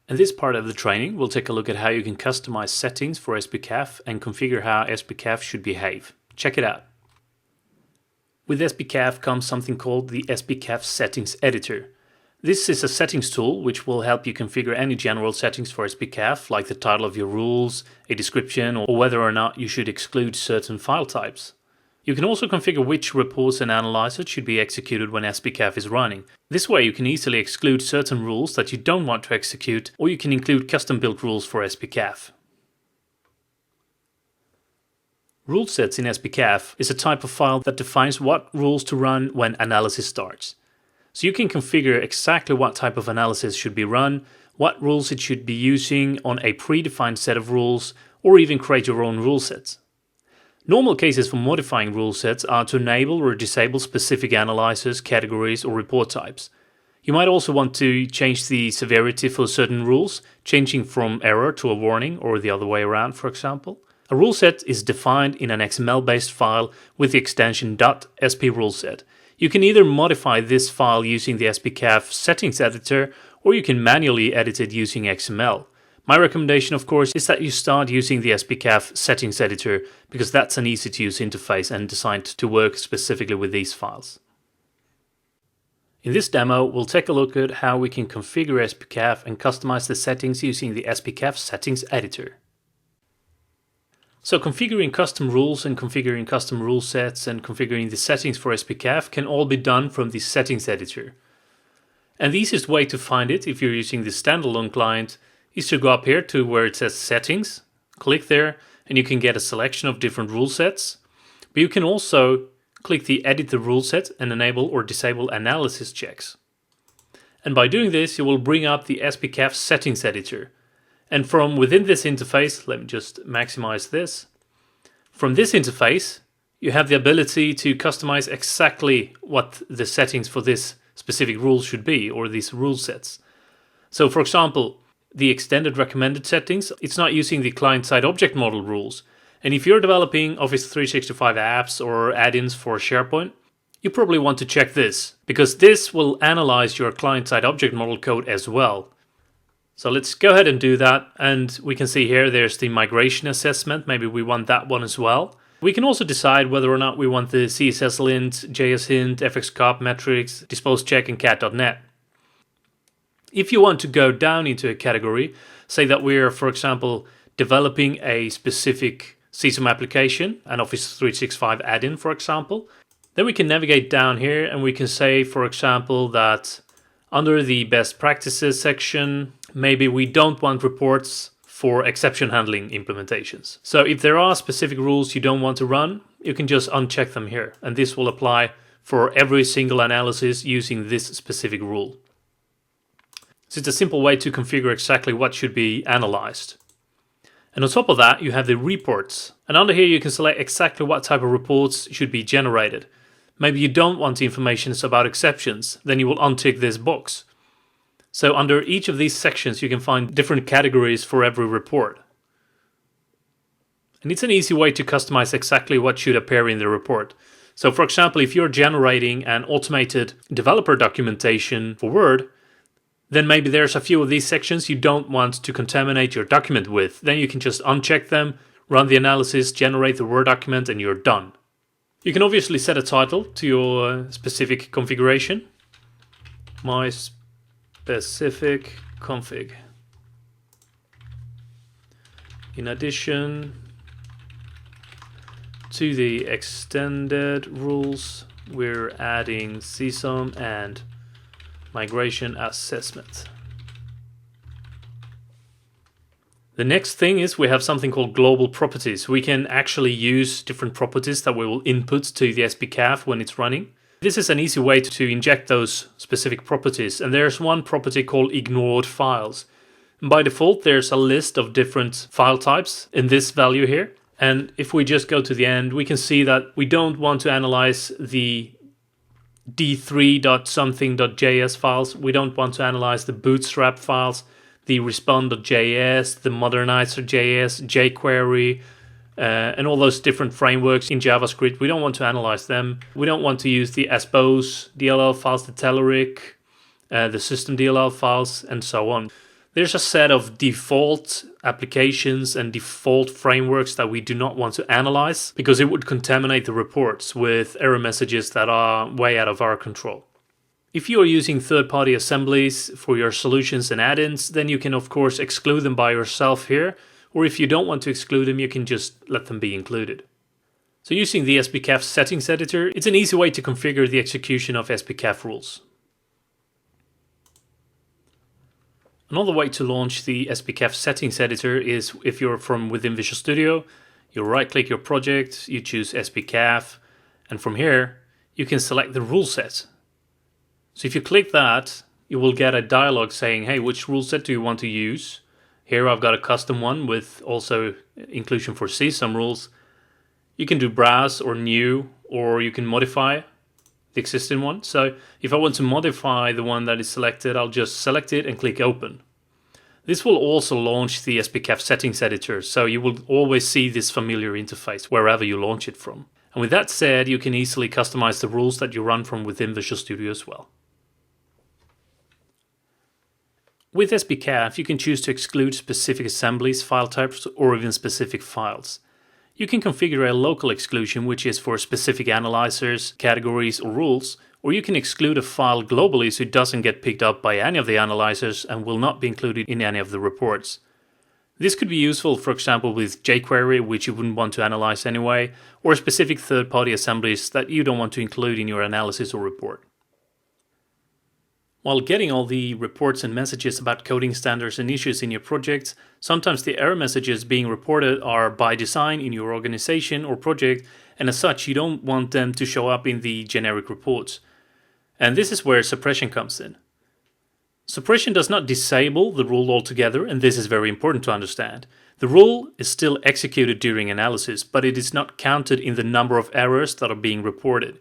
In this part of the training, we'll take a look at how you can customize settings for SPCAF and configure how SPCAF should behave. Check it out. With SPCAF comes something called the SPCAF Settings Editor. This is a settings tool which will help you configure any general settings for SPCAF, like the title of your rules, a description, or whether or not you should exclude certain file types. You can also configure which reports and analyzers should be executed when SPCAF is running. This way you can easily exclude certain rules that you don't want to execute, or you can include custom-built rules for SPCAF. Rulesets in SPCAF is a type of file that defines what rules to run when analysis starts. So you can configure exactly what type of analysis should be run, what rules it should be using on a predefined set of rules, or even create your own rulesets. Normal cases for modifying rulesets are to enable or disable specific analyzers, categories, or report types. You might also want to change the severity for certain rules, changing from error to a warning or the other way around, for example. A ruleset is defined in an XML-based file with the extension .spruleset. You can either modify this file using the SPCAF Settings Editor, or you can manually edit it using XML. My recommendation, of course, is that you start using the SPCAF Settings Editor because that's an easy-to-use interface and designed to work specifically with these files. In this demo, we'll take a look at how we can configure SPCAF and customize the settings using the SPCAF Settings Editor. So configuring custom rules and configuring custom rule sets and configuring the settings for SPCAF can all be done from the Settings Editor. And the easiest way to find it if you're using the standalone client is to go up here to where it says Settings, click there, and you can get a selection of different rule sets. But you can also click the Edit the Rule Set and enable or disable analysis checks. And by doing this, you will bring up the SPCAF Settings Editor. And from within this interface, let me just maximize this. From this interface, you have the ability to customize exactly what the settings for this specific rule should be, or these rule sets. So for example, the extended recommended settings, it's not using the client-side object model rules. And if you're developing Office 365 apps or add-ins for SharePoint, you probably want to check this, because this will analyze your client-side object model code as well. So let's go ahead and do that, and we can see here there's the migration assessment. Maybe we want that one as well. We can also decide whether or not we want the CSS-lint, JS-hint, FXCOP metrics, dispose check, and cat.net. If you want to go down into a category, say that we're, for example, developing a specific CSOM application, an Office 365 add-in, for example, then we can navigate down here and we can say, for example, that under the best practices section, maybe we don't want reports for exception handling implementations. So if there are specific rules you don't want to run, you can just uncheck them here. And this will apply for every single analysis using this specific rule. So it's a simple way to configure exactly what should be analyzed. And on top of that, you have the reports. And under here, you can select exactly what type of reports should be generated. Maybe you don't want the information about exceptions, then you will untick this box. So under each of these sections, you can find different categories for every report. And it's an easy way to customize exactly what should appear in the report. So for example, if you're generating an automated developer documentation for Word, then maybe there's a few of these sections you don't want to contaminate your document with. Then you can just uncheck them, run the analysis, generate the Word document, and you're done. You can obviously set a title to your specific configuration. My specific config. In addition to the extended rules, we're adding CSOM and migration assessment. The next thing is we have something called global properties. We can actually use different properties that we will input to the SPCAF when it's running. This is an easy way to inject those specific properties. And there's one property called ignored files. And by default, there's a list of different file types in this value here. And if we just go to the end, we can see that we don't want to analyze the d3.something.js files. We don't want to analyze the bootstrap files, the respond.js, the modernizer.js, jQuery, and all those different frameworks in JavaScript. We don't want to analyze them. We don't want to use the SPOs DLL files, the Telerik, the system DLL files, and so on. There's a set of default applications and default frameworks that we do not want to analyze because it would contaminate the reports with error messages that are way out of our control. If you are using third-party assemblies for your solutions and add-ins, then you can of course exclude them by yourself here, or if you don't want to exclude them, you can just let them be included. So using the SPCAF Settings Editor, it's an easy way to configure the execution of SPCAF rules. Another way to launch the SPCAF Settings Editor is if you're from within Visual Studio, you right-click your project, you choose SPCAF, and from here, you can select the rule set. So if you click that, you will get a dialog saying, hey, which rule set do you want to use? Here I've got a custom one with also inclusion for CSUM rules. You can do browse or new, or you can modify the existing one. So if I want to modify the one that is selected, I'll just select it and click open. This will also launch the SPCAF Settings Editor, so you will always see this familiar interface wherever you launch it from. And with that said, you can easily customize the rules that you run from within Visual Studio as well. With SPCAF, you can choose to exclude specific assemblies, file types, or even specific files. You can configure a local exclusion, which is for specific analyzers, categories, or rules, or you can exclude a file globally so it doesn't get picked up by any of the analyzers and will not be included in any of the reports. This could be useful, for example, with jQuery, which you wouldn't want to analyze anyway, or specific third-party assemblies that you don't want to include in your analysis or report. While getting all the reports and messages about coding standards and issues in your projects, sometimes the error messages being reported are by design in your organization or project, and as such you don't want them to show up in the generic reports. And this is where suppression comes in. Suppression does not disable the rule altogether, and this is very important to understand. The rule is still executed during analysis, but it is not counted in the number of errors that are being reported.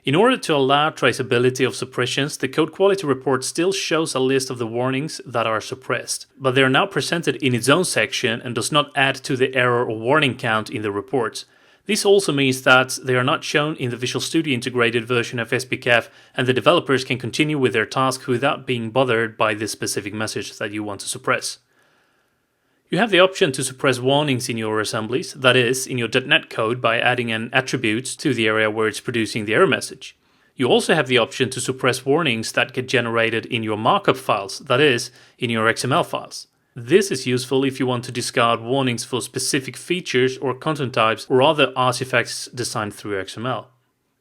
In order to allow traceability of suppressions, the code quality report still shows a list of the warnings that are suppressed, but they are now presented in its own section and does not add to the error or warning count in the reports. This also means that they are not shown in the Visual Studio integrated version of SPCAF, and the developers can continue with their task without being bothered by this specific message that you want to suppress. You have the option to suppress warnings in your assemblies, that is, in your .NET code by adding an attribute to the area where it's producing the error message. You also have the option to suppress warnings that get generated in your markup files, that is, in your XML files. This is useful if you want to discard warnings for specific features or content types or other artifacts designed through XML.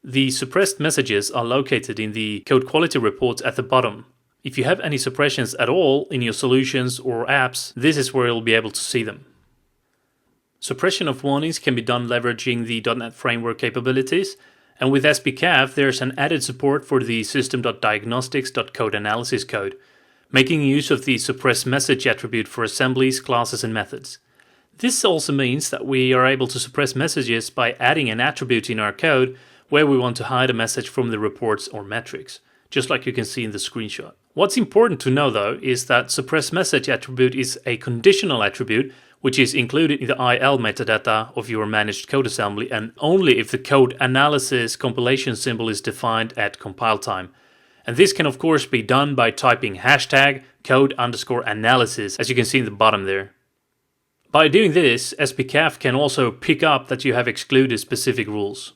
The suppressed messages are located in the code quality reports at the bottom. If you have any suppressions at all in your solutions or apps, this is where you'll be able to see them. Suppression of warnings can be done leveraging the .NET Framework capabilities, and with SPCAF there's an added support for the system.diagnostics.code analysis code, making use of the suppress message attribute for assemblies, classes, and methods. This also means that we are able to suppress messages by adding an attribute in our code where we want to hide a message from the reports or metrics, just like you can see in the screenshot. What's important to know though is that suppress message attribute is a conditional attribute which is included in the IL metadata of your managed code assembly, and only if the code analysis compilation symbol is defined at compile time. And this can of course be done by typing hashtag code_analysis, as you can see in the bottom there. By doing this, SPCAF can also pick up that you have excluded specific rules.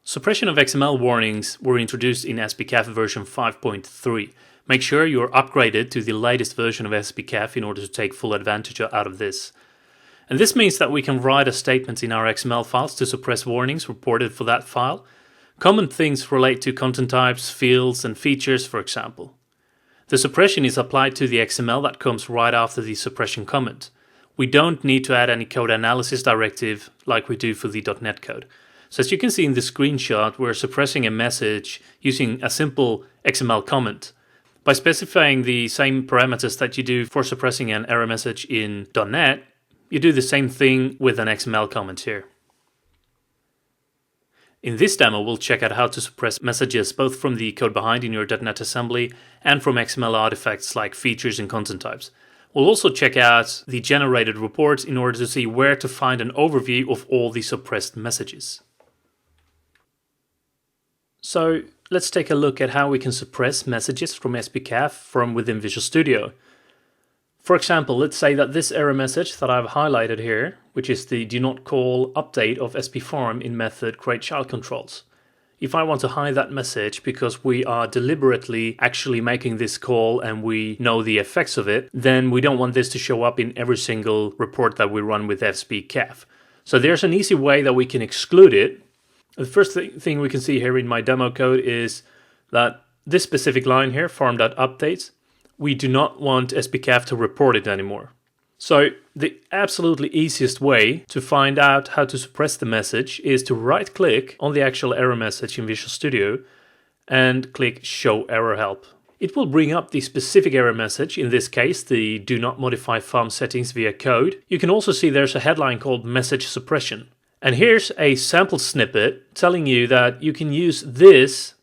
Suppression of XML warnings were introduced in SPCAF version 5.3. Make sure you're upgraded to the latest version of SPCAF in order to take full advantage out of this. And this means that we can write a statement in our XML files to suppress warnings reported for that file. Common things relate to content types, fields, and features, for example. The suppression is applied to the XML that comes right after the suppression comment. We don't need to add any code analysis directive like we do for the .NET code. So as you can see in the screenshot, we're suppressing a message using a simple XML comment. By specifying the same parameters that you do for suppressing an error message in .NET, you do the same thing with an XML comment here. In this demo, we'll check out how to suppress messages both from the code behind in your .NET assembly and from XML artifacts like features and content types. We'll also check out the generated reports in order to see where to find an overview of all the suppressed messages. So let's take a look at how we can suppress messages from SPCAF from within Visual Studio. For example, let's say that this error message that I've highlighted here, which is the do not call update of SPFarm in method create child controls. If I want to hide that message because we are deliberately actually making this call and we know the effects of it, then we don't want this to show up in every single report that we run with SPCAF. So there's an easy way that we can exclude it. The first thing we can see here in my demo code is that this specific line here, farm.updates, we do not want SPCAF to report it anymore. So the absolutely easiest way to find out how to suppress the message is to right click on the actual error message in Visual Studio and click Show Error Help. It will bring up the specific error message, in this case the do not modify farm settings via code. You can also see there's a headline called Message Suppression. And here's a sample snippet telling you that you can use this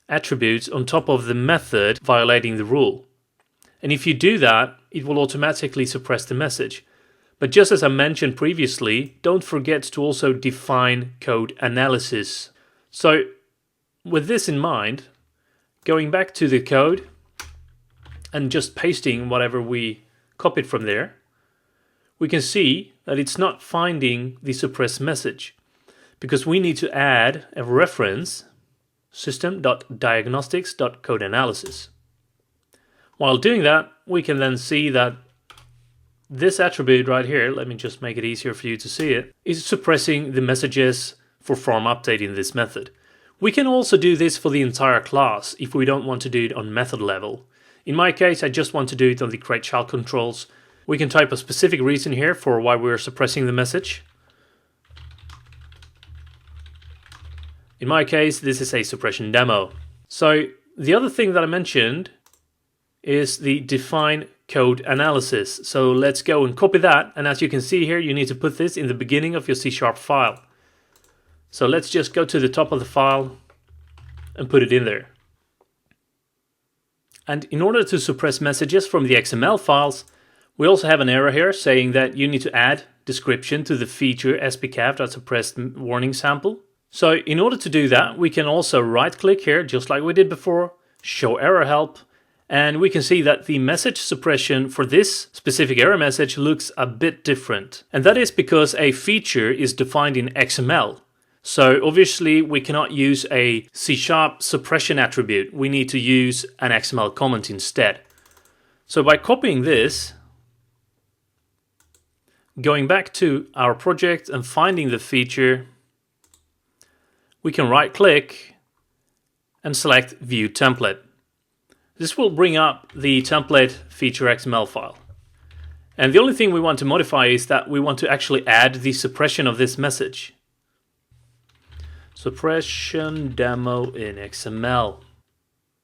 attributes on top of the method violating the rule. And if you do that, it will automatically suppress the message. But just as I mentioned previously, don't forget to also define code analysis. So with this in mind, going back to the code and just pasting whatever we copied from there, we can see that it's not finding the suppressed message because we need to add a reference system.diagnostics.codeanalysis. While doing that, we can then see that this attribute right here, let me just make it easier for you to see it, is suppressing the messages for farm update in this method. We can also do this for the entire class if we don't want to do it on method level. In my case, I just want to do it on the create child controls. We can type a specific reason here for why we're suppressing the message. In my case, this is a suppression demo. So the other thing that I mentioned is the define code analysis. So let's go and copy that. And as you can see here, you need to put this in the beginning of your C# file. So let's just go to the top of the file and put it in there. And in order to suppress messages from the XML files, we also have an error here saying that you need to add description to the feature SPCAF.suppressed warning sample. So in order to do that, we can also right click here, just like we did before, show error help, and we can see that the message suppression for this specific error message looks a bit different. And that is because a feature is defined in XML. So obviously we cannot use a C# suppression attribute. We need to use an XML comment instead. So by copying this, going back to our project and finding the feature, we can right click and select View Template. This will bring up the template feature XML file. And the only thing we want to modify is that we want to actually add the suppression of this message. Suppression demo in XML.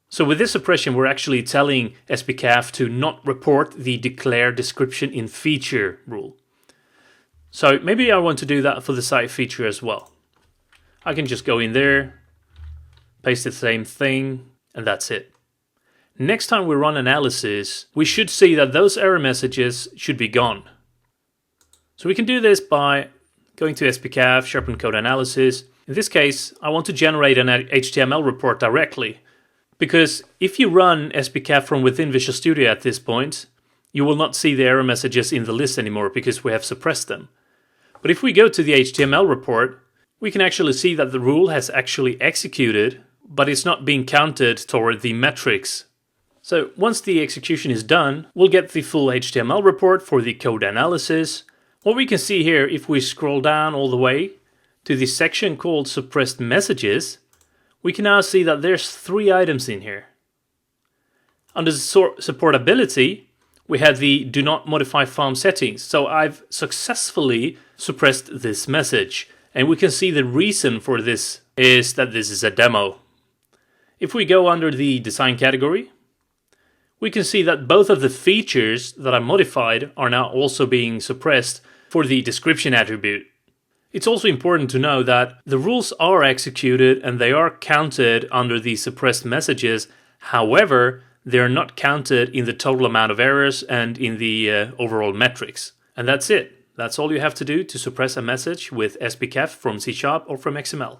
So with this suppression, we're actually telling SPCAF to not report the declare description in feature rule. So maybe I want to do that for the site feature as well. I can just go in there, paste the same thing, and that's it. Next time we run analysis, we should see that those error messages should be gone. So we can do this by going to SPCAF, sharpen code analysis. In this case, I want to generate an HTML report directly, because if you run SPCAF from within Visual Studio at this point, you will not see the error messages in the list anymore because we have suppressed them. But if we go to the HTML report, we can actually see that the rule has actually executed, but it's not being counted toward the metrics. So once the execution is done, we'll get the full HTML report for the code analysis. What we can see here, if we scroll down all the way to the section called suppressed messages, we can now see that there's 3 items in here. Under supportability, we have the do not modify farm settings. So I've successfully suppressed this message. And we can see the reason for this is that this is a demo. If we go under the design category, we can see that both of the features that I modified are now also being suppressed for the description attribute. It's also important to know that the rules are executed and they are counted under the suppressed messages. However, they are not counted in the total amount of errors and in the overall metrics. And that's it. That's all you have to do to suppress a message with SPCAF from C# or from XML.